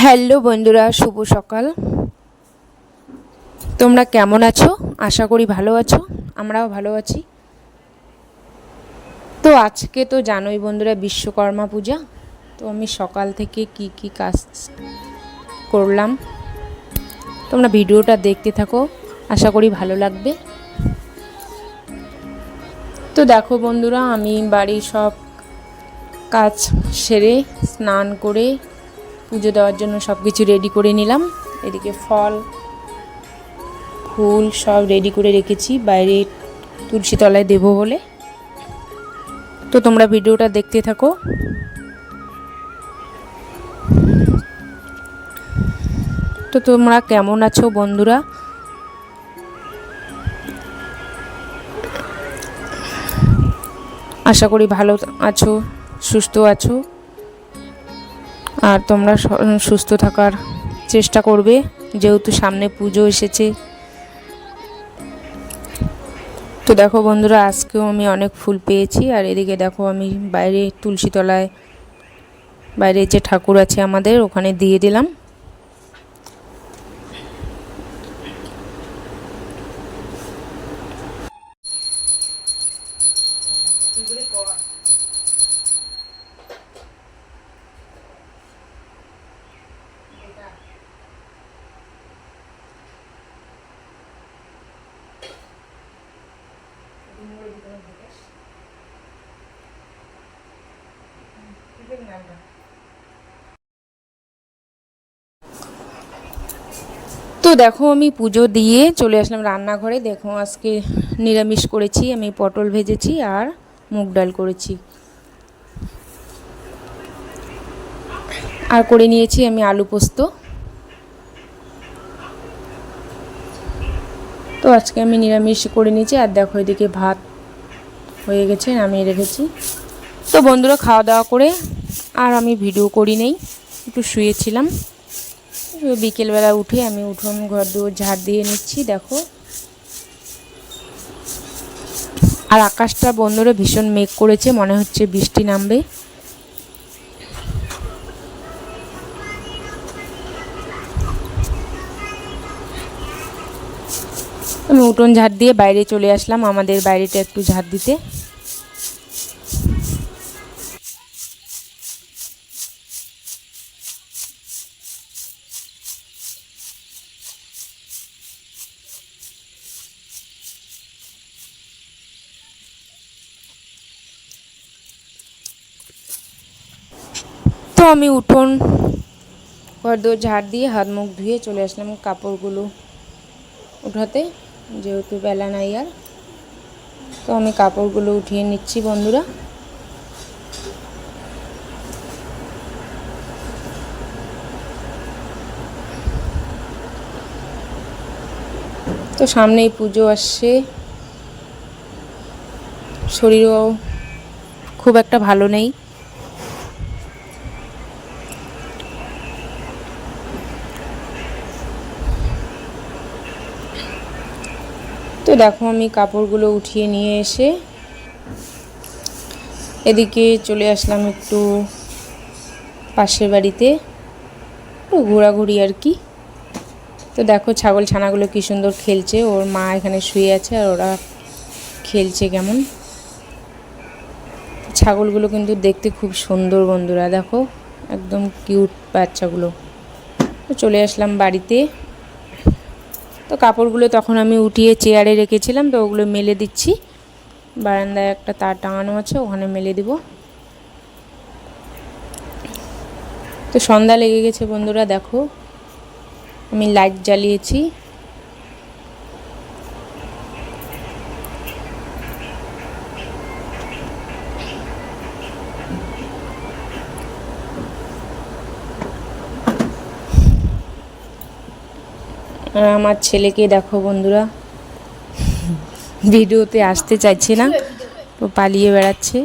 Hello বন্ধুরা, শুভ সকাল। তোমরা কেমন আছো? আশা করি ভালো আছো। আমরাও ভালো আছি। তো আজকে তো জানোই বন্ধুরা, বিশ্বকর্মা পূজা। তো আমি সকাল থেকে কি কাজ করলাম তোমরা ভিডিওটা দেখতে থাকো, আশা করি ভালো লাগবে। তো দেখো বন্ধুরা, আমি বাড়ির সব কাজ সেরে স্নান করে পুজো দেওয়ার জন্য সব কিছু রেডি করে নিলাম। এদিকে ফল ফুল সব রেডি করে রেখেছি বাইরে তুলসী তলায় দেবো বলে। তো তোমরা ভিডিওটা দেখতে থাকো। তো তোমরা কেমন আছো বন্ধুরা? আশা করি ভালো আছো, সুস্থ আছো। আর তোমরা সুস্থ থাকার চেষ্টা করবে, যেহেতু সামনে পুজো এসেছে। তো দেখো বন্ধুরা, আজকেও আমি অনেক ফুল পেয়েছি। আর এদিকে দেখো, আমি বাইরে তুলসী তলায় বাইরে যে ঠাকুর আছে আমাদের, ওখানে দিয়ে দিলাম। তো দেখো, আমি পুজো দিয়ে চলে আসলাম রান্নাঘরে। দেখো, আজকে নিরামিষ করেছি, আমি পটল ভেজেছি আর মুগ ডাল করেছি। আর করে নিয়েছি আমি আলু পোস্ত। তো আজকে আমি নিরামিষ করে নিয়েছি। আর দেখো, এদিকে ভাত হয়ে গেছে, নামিয়ে রেখেছি। তো বন্ধুরা, খাওয়া দাওয়া করে আর আমি ভিডিও করি নেই, একটু শুয়েছিলাম। বিকেলবেলা উঠে আমি উঠোন ঘর দুয়ার ঝাড় দিয়ে নিচ্ছি। দেখো, আর আকাশটা বন্ধুরা ভীষণ মেঘ করেছে, মনে হচ্ছে বৃষ্টি নামবে। আমি উঠোন ঝাড় দিয়ে বাইরে চলে আসলাম, আমাদের বাইরেটা একটু ঝাড় দিতে। তো আমি উঠোন ঘর দুয়ার ঝাড় দিয়ে হাত মুখ ধুয়ে চলে আসলাম কাপড়গুলো উঠাতে, যেহেতু বেলা নাই আর। তো আমি কাপড়গুলো উঠিয়ে নিচ্ছি বন্ধুরা। তো সামনেই পুজো আসছে, শরীরও খুব একটা ভালো নেই। তো দেখো, আমি কাপড়গুলো উঠিয়ে নিয়ে এসে এদিকে চলে আসলাম একটু পাশের বাড়িতে, একটু ঘোরাঘুরি আর কি। তো দেখো, ছাগল ছানাগুলো কি সুন্দর খেলছে, ওর মা এখানে শুয়ে আছে আর ওরা খেলছে কেমন। ছাগলগুলো কিন্তু দেখতে খুব সুন্দর বন্ধুরা, দেখো একদম কিউট বাচ্চাগুলো। তো চলে আসলাম বাড়িতে। তো কাপড়গুলো তখন আমি উঠিয়ে চেয়ারে রেখেছিলাম, তো ওগুলো মেলে দিচ্ছি। বারান্দায় একটা তার টাঙানো আছে, ওখানে মেলে দিব। তো সন্ধ্যা লেগে গেছে বন্ধুরা, দেখো আমি লাইট জ্বালিয়েছি। আর আমার ছেলেকে দেখো বন্ধুরা, ভিডিওতে আসতে চাইছে না, তো পালিয়ে বেড়াচ্ছে।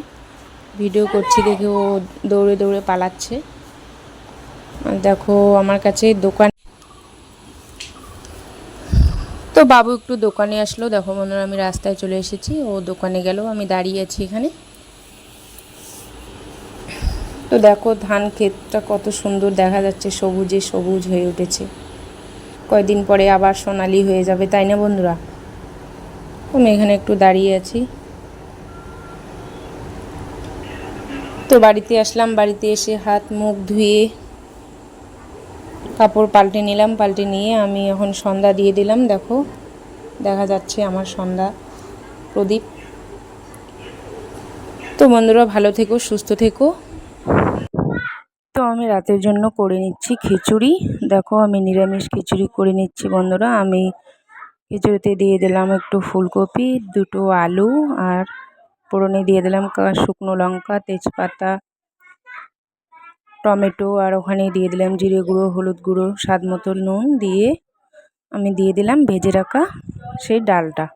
ভিডিও করছি দেখে ও দৌড়ে দৌড়ে পালাচ্ছে। আর দেখো, আমার কাছে দোকান। তো বাবু একটু দোকানে আসলো। দেখো বন্ধুরা, আমি রাস্তায় চলে এসেছি, ও দোকানে গেল, আমি দাঁড়িয়ে আছি এখানে। তো তো দেখো ধান ক্ষেতটা কত সুন্দর দেখা যাচ্ছে, সবুজে সবুজ হয়ে উঠেছে। কয়দিন পরে আবার সোনালি হয়ে যাবে, তাই না বন্ধুরা? আমি এখানে একটু দাঁড়িয়ে আছি। তো বাড়িতে আসলাম, বাড়িতে এসে হাত মুখ ধুয়ে কাপড় পাল্টে নিলাম, পাল্টে নিয়ে আমি এখন সন্ধ্যা দিয়ে দিলাম। দেখো দেখা যাচ্ছে আমার সন্ধ্যা প্রদীপ। তো বন্ধুরা ভালো থেকো, সুস্থ থেকো। তো আমি রাতের জন্য করে নিচ্ছি খিচুড়ি। দেখো আমি নিরামিষ খিচুড়ি করে নিচ্ছি বন্ধুরা। আমি খিচুড়িতে দিয়ে দিলাম একটু ফুলকপি, দুটো আলু, আর ফোড়নে দিয়ে দিলাম শুকনো লঙ্কা, তেজপাতা, টমেটো, আর ওখানে দিয়ে দিলাম জিরে গুঁড়ো, হলুদ গুঁড়ো, স্বাদ মতো নুন দিয়ে আমি দিয়ে দিলাম ভেজে রাখা সেই ডালটা।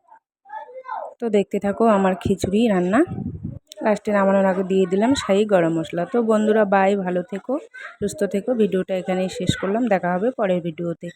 তো দেখতে থাকো আমার খিচুড়ি রান্না। লাস্টে নামানোর আগে দিয়ে দিলাম শাহি গরম মশলা। তো বন্ধুরা বাই, ভালো থেকো, সুস্থ থেকো। ভিডিওটা এখানেই শেষ করলাম, দেখা হবে পরের ভিডিওতে।